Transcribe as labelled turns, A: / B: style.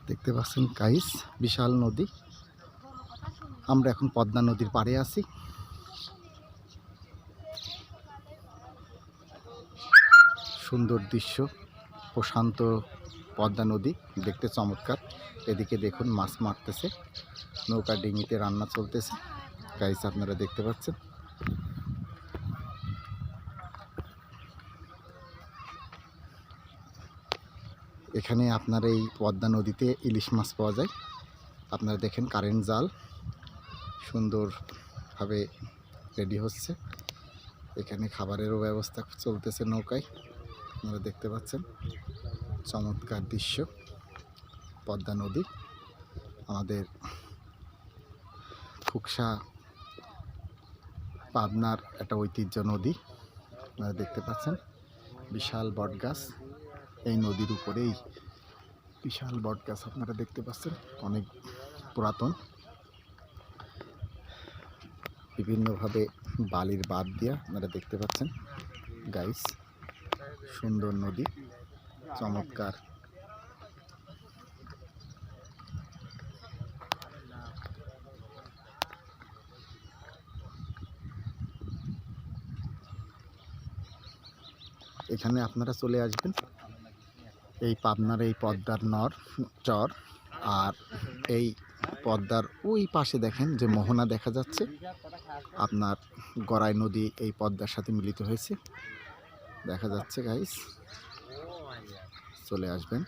A: দেখতে পাচ্ছেন গাইস, বিশাল নদী। আমরা এখন পদ্মা নদীর পাড়ে আছি। সুন্দর দৃশ্য, প্রশান্ত পদ্মা নদী, দেখতে চমৎকার। এদিকে দেখুন মাছ মারতেছে, নৌকা ডিঙিতে রান্না চলতেছে। গাইস আপনারা দেখতে পাচ্ছেন। এখানে আপনার এই পদ্মা নদীতে ইলিশ মাছ পাওয়া যায়। আপনারা দেখেন কারেন্ট জাল সুন্দরভাবে রেডি হচ্ছে। এখানে খাবারেরও ব্যবস্থা চলতেছে নৌকায়, আপনারা দেখতে পাচ্ছেন। চমৎকার দৃশ্য, পদ্মা নদী আমাদের ফুকসা পাবনার একটা ঐতিহ্য নদী। আপনারা দেখতে পাচ্ছেন বিশাল বটগাছ, এই নদীর উপরেই বিশাল বটগাছ আপনারা দেখতে পাচ্ছেন, অনেক পুরাতন। বিভিন্নভাবে বালির বাঁধ দিয়া আপনারা দেখতে পাচ্ছেন গাইস। সুন্দর নদী, চমৎকার। এখানে আপনারা চলে আসবেন, এই পাবনার এই পদ্মার চর। আর এই পদ্মার ওই পাশে দেখেন যে মোহনা দেখা যাচ্ছে, আপনার গড়াই নদী এই পদ্মার সাথে মিলিত হয়েছে, দেখা যাচ্ছে গাইস। চলে আসবেন।